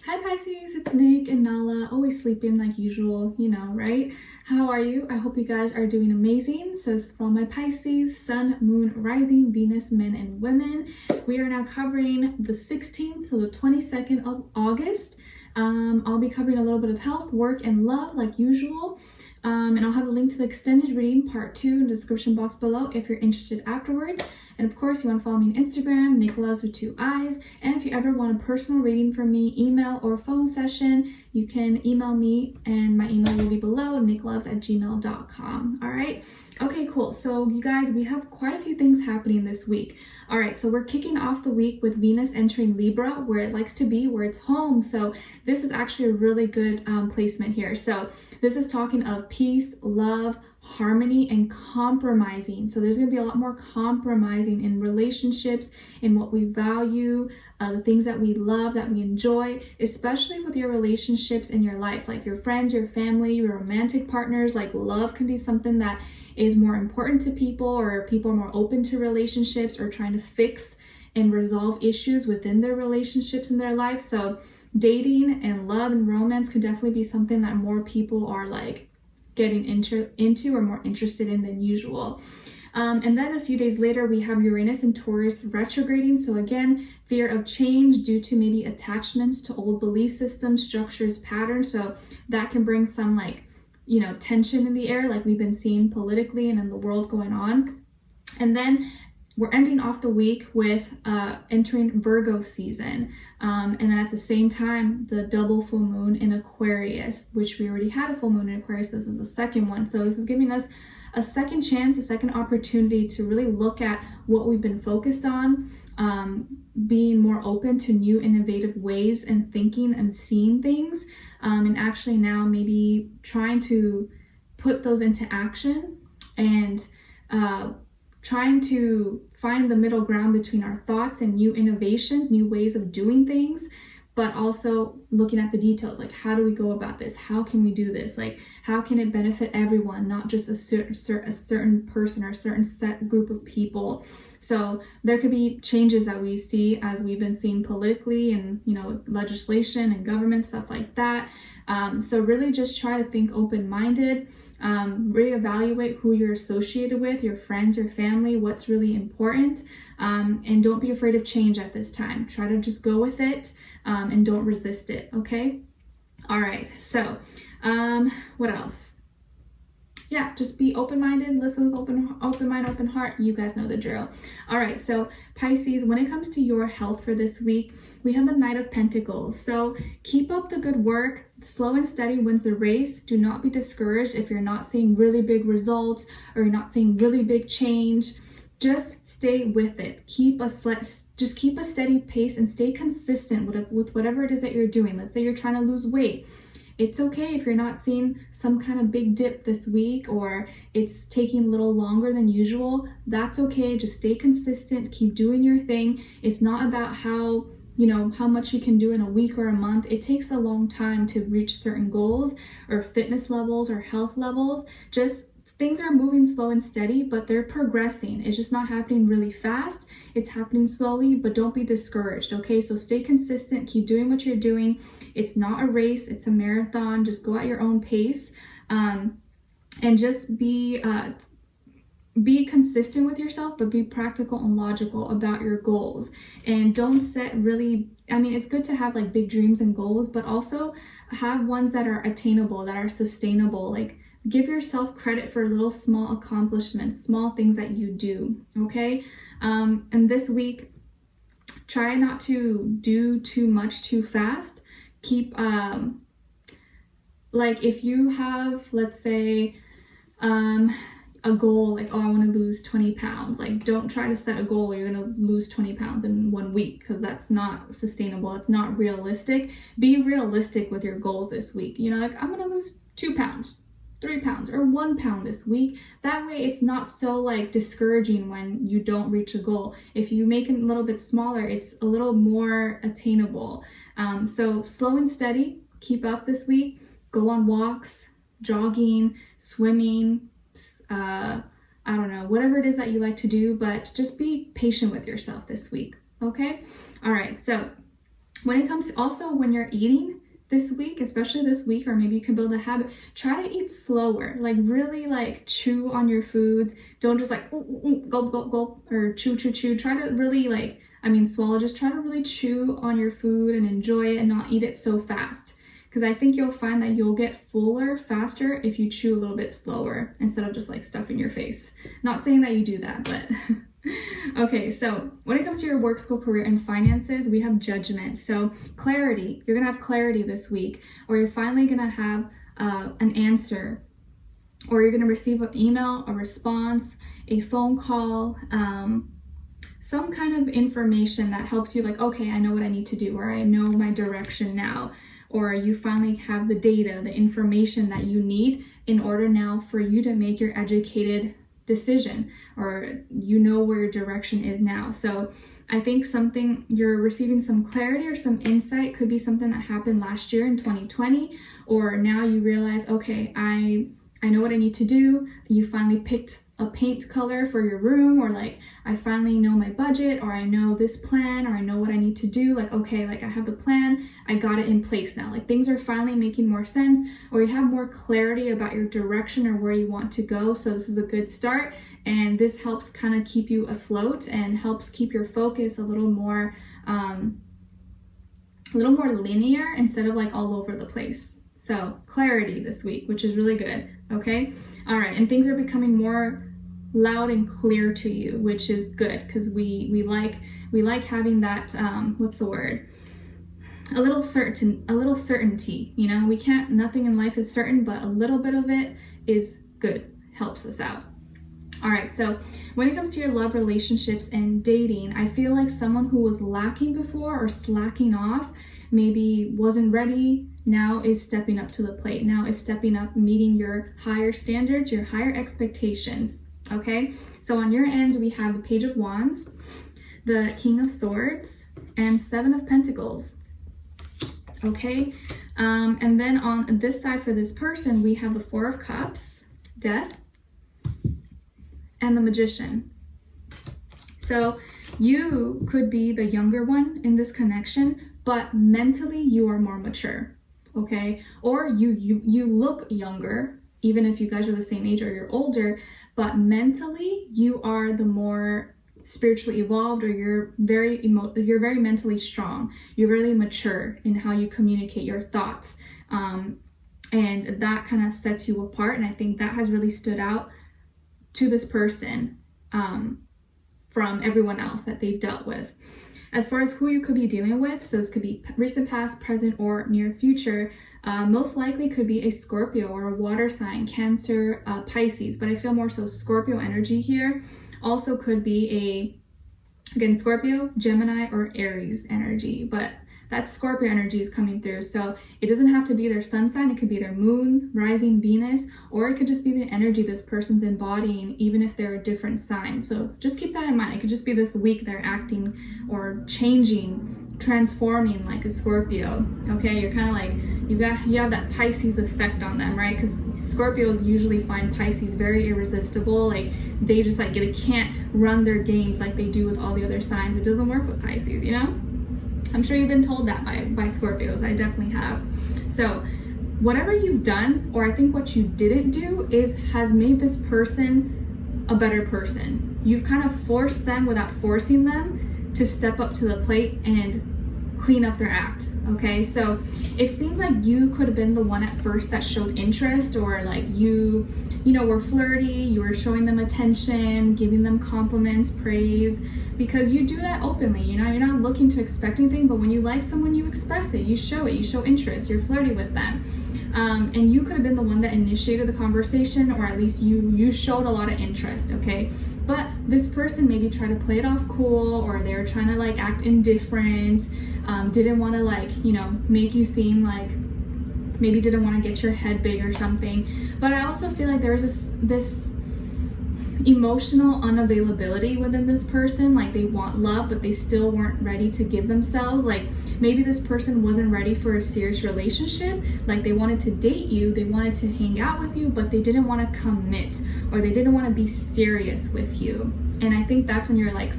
Hi Pisces, it's Nick and Nala, always sleeping like usual, you know, right? How are you? I hope you guys are doing amazing. So this is for all my Pisces, Sun, Moon, Rising, Venus, men and women. We are now covering the 16th to the 22nd of August. I'll be covering a little bit of health, work, and love like usual. And I'll have a link to the extended reading part 2 in the description box below if you're interested afterwards. And of course, you want to follow me on Instagram, Nicloves with 2 eyes. And if you ever want a personal reading from me, email or phone session, you can email me and my email will be below, niicloves@gmail.com. All right. Okay, cool. So you guys, we have quite a few things happening this week. All right. So we're kicking off the week with Venus entering Libra, where it likes to be, where it's home. So this is actually a really good placement here. So this is talking of peace, love, harmony, and compromising. So there's going to be a lot more compromising in relationships, in what we value, the things that we love, that we enjoy, especially with your relationships in your life, like your friends, your family, your romantic partners. Like love can be something that is more important to people, or people are more open to relationships or trying to fix and resolve issues within their relationships in their life. So dating and love and romance could definitely be something that more people are like getting into or more interested in than usual. And then a few days later, we have Uranus and Taurus retrograding. So again, fear of change due to maybe attachments to old belief systems, structures, patterns. So that can bring some tension in the air, like we've been seeing politically and in the world going on. And then we're ending off the week with entering Virgo season. And then at the same time, the double full moon in Aquarius, which we already had a full moon in Aquarius. This is the second one. So this is giving us a second chance, a second opportunity to really look at what we've been focused on, being more open to new innovative ways and thinking and seeing things, and actually now maybe trying to put those into action and trying to find the middle ground between our thoughts and new innovations, new ways of doing things, but also looking at the details, like how do we go about this? How can we do this? Like how can it benefit everyone, not just a certain person or a certain set group of people? So there could be changes that we see as we've been seeing politically and, legislation and government, stuff like that. So really just try to think open-minded, reevaluate who you're associated with, your friends, your family, what's really important, and don't be afraid of change at this time. Try to just go with it, and don't resist it, okay? All right, so what else? Yeah, just be open-minded, listen with open mind, open heart. You guys know the drill. All right, so Pisces, when it comes to your health for this week, we have the Knight of Pentacles. So keep up the good work. Slow and steady wins the race. Do not be discouraged if you're not seeing really big results or you're not seeing really big change. Just stay with it. Just keep a steady pace and stay consistent with whatever it is that you're doing. Let's say you're trying to lose weight. It's okay if you're not seeing some kind of big dip this week or it's taking a little longer than usual. That's okay. Just stay consistent. Keep doing your thing. It's not about how much you can do in a week or a month. It takes a long time to reach certain goals or fitness levels or health levels. Just things are moving slow and steady, but they're progressing. It's just not happening really fast. It's happening slowly, but don't be discouraged, okay? So stay consistent, keep doing what you're doing. It's not a race, it's a marathon. Just go at your own pace, and just be consistent with yourself, but be practical and logical about your goals. And don't set it's good to have like big dreams and goals, but also have ones that are attainable, that are sustainable. Like give yourself credit for little small accomplishments, small things that you do, okay? And this week, try not to do too much too fast. Keep, if you have, let's say, a goal, like, oh, I want to lose 20 pounds. Like, don't try to set a goal you're going to lose 20 pounds in 1 week, because that's not sustainable. It's not realistic. Be realistic with your goals this week. Like, I'm going to lose 2 pounds. 3 pounds or 1 pound this week. That way it's not so discouraging when you don't reach a goal. If you make it a little bit smaller, it's a little more attainable. So slow and steady, keep up this week. Go on walks, jogging, swimming, I don't know, whatever it is that you like to do, but just be patient with yourself this week, okay? All right, so When it comes to also when you're eating this week, especially this week, or maybe you can build a habit, try to eat slower, like really like chew on your foods. Don't just like gulp, gulp, gulp, or chew, chew, chew. Try to really like, swallow. Just try to really chew on your food and enjoy it and not eat it so fast. Because I think you'll find that you'll get fuller faster if you chew a little bit slower instead of just like stuffing your face. Not saying that you do that, but okay, so when it comes to your work, school, career, and finances, we have Judgment. So clarity, you're gonna have clarity this week, or you're finally gonna have an answer, or you're gonna receive an email, a response, a phone call, some kind of information that helps you like, okay, I know what I need to do, or I know my direction now, or you finally have the data, the information that you need in order now for you to make your educated decision, or you know where your direction is now. So I think you're receiving some clarity or some insight. Could be something that happened last year in 2020, or now you realize, okay, I know what I need to do. You finally picked a paint color for your room, or like, I finally know my budget, or I know this plan, or I know what I need to do. Like, okay, like I have the plan, I got it in place now. Like things are finally making more sense, or you have more clarity about your direction or where you want to go. So this is a good start, and this helps kind of keep you afloat and helps keep your focus a little more linear instead of like all over the place. So clarity this week, which is really good. Okay. All right. And things are becoming more loud and clear to you, which is good, because we like having that, what's the word? A little certainty, you know. Nothing in life is certain, but a little bit of it is good, helps us out. All right, so when it comes to your love, relationships, and dating, I feel like someone who was lacking before or slacking off, maybe wasn't ready, now is stepping up to the plate. Now is stepping up, meeting your higher standards, your higher expectations, okay? So on your end, we have the Page of Wands, the King of Swords, and Seven of Pentacles, okay? And then on this side for this person, we have the Four of Cups, Death, and the Magician. So you could be the younger one in this connection, but mentally you are more mature, okay? Or you look younger, even if you guys are the same age or you're older, but mentally you are the more spiritually evolved, or you're very mentally strong. You're really mature in how you communicate your thoughts, and that kind of sets you apart. And I think that has really stood out to this person from everyone else that they've dealt with. As far as who you could be dealing with, so this could be recent past, present, or near future, most likely could be a Scorpio or a water sign, Cancer, Pisces, but I feel more so Scorpio energy here. Also could be again, Scorpio, Gemini, or Aries energy, but that Scorpio energy is coming through. So it doesn't have to be their sun sign. It could be their moon, rising, Venus, or it could just be the energy this person's embodying, even if they're a different sign. So just keep that in mind. It could just be this week they're acting or changing, transforming like a Scorpio. Okay, you're kind of like, you have that Pisces effect on them, right? Because Scorpios usually find Pisces very irresistible. Like they just like they can't run their games like they do with all the other signs. It doesn't work with Pisces, you know? I'm sure you've been told that by Scorpios. I definitely have. So whatever you've done, or I think what you didn't do, has made this person a better person. You've kind of forced them without forcing them to step up to the plate and clean up their act, okay? So it seems like you could have been the one at first that showed interest, or like you were flirty, you were showing them attention, giving them compliments, praise, because you do that openly, you know, you're not looking to expect anything, but when you like someone, you express it, you show interest, you're flirty with them. And you could have been the one that initiated the conversation, or at least you showed a lot of interest, okay? But this person maybe tried to play it off cool, or they were trying to like act indifferent, didn't want to like, make you seem like, maybe didn't want to get your head big or something. But I also feel like there's this emotional unavailability within this person. Like they want love, but they still weren't ready to give themselves. Like maybe this person wasn't ready for a serious relationship. Like they wanted to date you, they wanted to hang out with you, but they didn't want to commit, or they didn't want to be serious with you. And I think that's when you're like,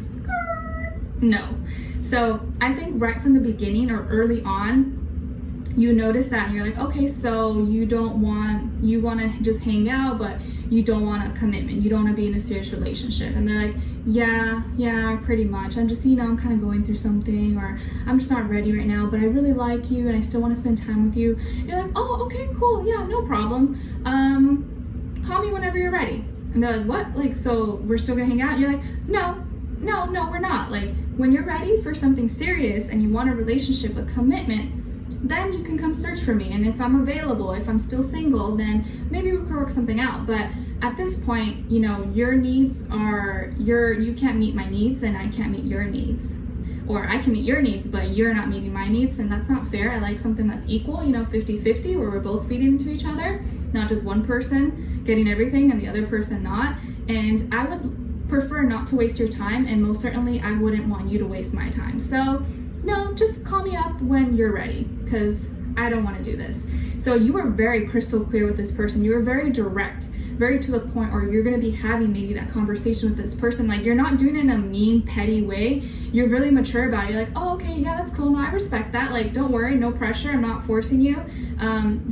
No. So I think right from the beginning or early on, you notice that and you're like, okay, so you want to just hang out, but you don't want a commitment. You don't want to be in a serious relationship. And they're like, yeah, pretty much. I'm just, I'm kind of going through something, or I'm just not ready right now, but I really like you and I still want to spend time with you. You're like, oh, okay, cool. Yeah, no problem. Call me whenever you're ready. And they're like, what? Like, so we're still gonna hang out? And you're like, no, we're not. Like, when you're ready for something serious and you want a relationship, a commitment, then you can come search for me. And if I'm available, if I'm still single, then maybe we could work something out. But at this point, your needs are, you can't meet my needs and I can't meet your needs. Or I can meet your needs, but you're not meeting my needs, and that's not fair. I like something that's equal, 50-50, where we're both feeding into each other, not just one person getting everything and the other person not. And I would prefer not to waste your time, and most certainly I wouldn't want you to waste my time. So no, just call me up when you're ready, because I don't want to do this. So you were very crystal clear with this person. You were very direct, very to the point, or you're going to be having maybe that conversation with this person. Like, you're not doing it in a mean, petty way. You're really mature about it. You're like, oh, okay, yeah, that's cool. No, I respect that. Like, don't worry, no pressure. I'm not forcing you.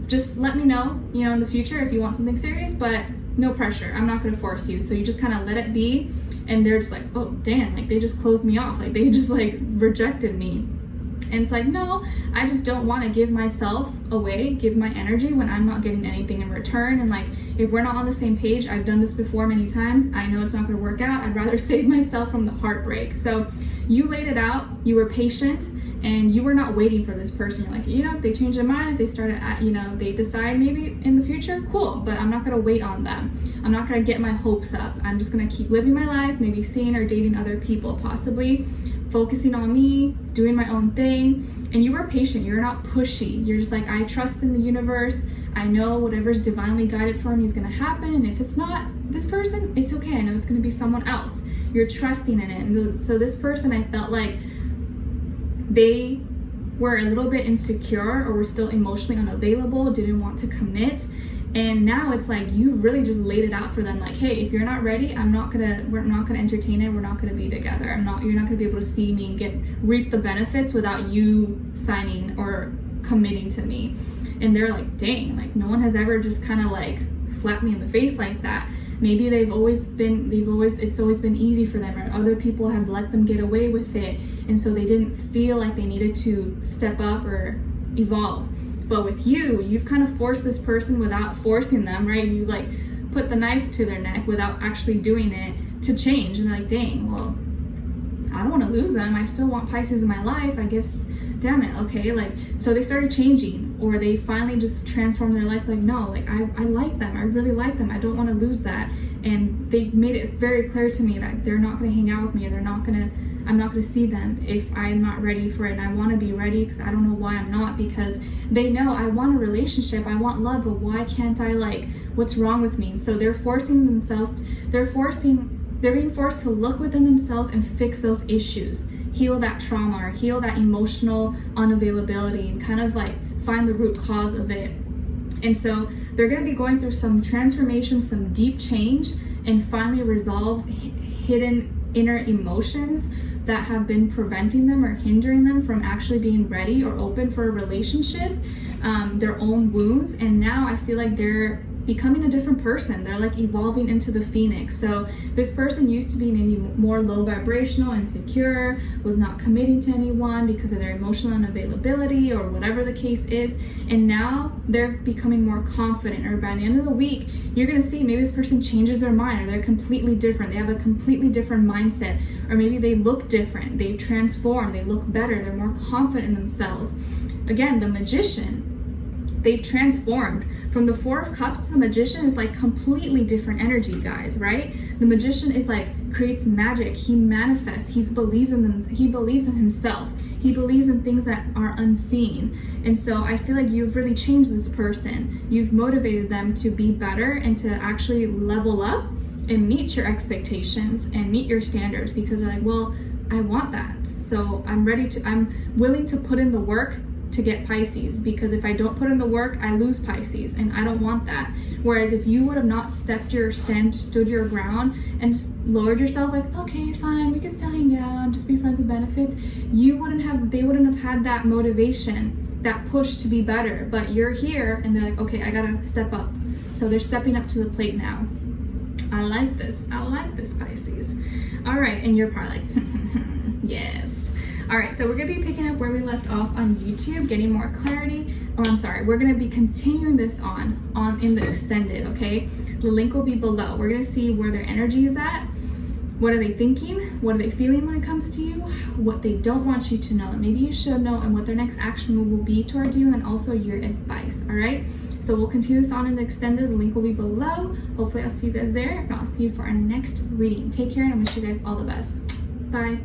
Just let me know, in the future if you want something serious, but no pressure. I'm not going to force you. So you just kind of let it be. And they're just like, oh, damn, like they just closed me off. Like they just like rejected me. And it's like, no, I just don't want to give myself away, give my energy when I'm not getting anything in return. And like, if we're not on the same page, I've done this before many times. I know it's not going to work out. I'd rather save myself from the heartbreak. So you laid it out, you were patient, and you were not waiting for this person. You're like, if they change their mind, if they start at, they decide maybe in the future, cool, but I'm not going to wait on them. I'm not going to get my hopes up. I'm just going to keep living my life, maybe seeing or dating other people, possibly focusing on me, doing my own thing. And you were patient. You're not pushy. You're just like, I trust in the universe. I know whatever's divinely guided for me is going to happen. And if it's not this person, it's okay. I know it's going to be someone else. You're trusting in it. And so this person, I felt like they were a little bit insecure, or were still emotionally unavailable, didn't want to commit. And now it's like you really just laid it out for them, like, hey, if you're not ready, we're not gonna entertain it, we're not gonna be together. You're not gonna be able to see me and reap the benefits without you signing or committing to me. And they're like, dang, like no one has ever just kind of like slapped me in the face like that. Maybe it's always been easy for them, or other people have let them get away with it, and so they didn't feel like they needed to step up or evolve. But with you, you've kind of forced this person without forcing them, right? You like put the knife to their neck without actually doing it to change. And they're like, dang, well, I don't want to lose them. I still want Pisces in my life. I guess, damn it, okay. Like, so they started changing, or they finally just transformed their life. Like, no, like I like them. I really like them. I don't want to lose that. And they made it very clear to me that they're not going to hang out with me, or I'm not going to see them if I'm not ready for it. And I want to be ready, because I don't know why I'm not, because they know I want a relationship, I want love, but why can't I? Like, what's wrong with me? So they're forcing themselves, they're being forced to look within themselves and fix those issues, heal that trauma, or heal that emotional unavailability, and kind of like find the root cause of it. And so they're going to be going through some transformation, some deep change, and finally resolve hidden inner emotions that have been preventing them or hindering them from actually being ready or open for a relationship, their own wounds. And now I feel like they're becoming a different person. They're like evolving into the phoenix. So this person used to be maybe more low vibrational, insecure, was not committing to anyone because of their emotional unavailability or whatever the case is. And now they're becoming more confident, or by the end of the week, you're gonna see maybe this person changes their mind, or they're completely different. They have a completely different mindset, or maybe they look different. They've transformed, they look better, they're more confident in themselves. Again, the Magician, they've transformed. From the Four of Cups to the Magician is like completely different energy, guys, right? The Magician is like, creates magic, he manifests, he believes in himself, he believes in things that are unseen. And so I feel like you've really changed this person. You've motivated them to be better and to actually level up and meet your expectations and meet your standards, because they're like, well, I want that. So I'm willing to put in the work to get Pisces, because if I don't put in the work, I lose Pisces, and I don't want that. Whereas if you would have not stood your ground and just lowered yourself, like, okay, fine, we can still hang out, just be friends with benefits, they wouldn't have had that motivation, that push to be better. But you're here and they're like, okay, I gotta step up. So they're stepping up to the plate now. I like this, Pisces. All right, and you're probably like, yes. All right, so we're gonna be picking up where we left off on YouTube, getting more clarity. Oh, I'm sorry, we're gonna be continuing this on in the extended, okay? The link will be below. We're gonna see where their energy is at. What are they thinking? What are they feeling when it comes to you? What they don't want you to know, and maybe you should know, and what their next action move will be towards you, and also your advice, all right? So we'll continue this on in the extended. The link will be below. Hopefully I'll see you guys there. If not, I'll see you for our next reading. Take care, and I wish you guys all the best. Bye.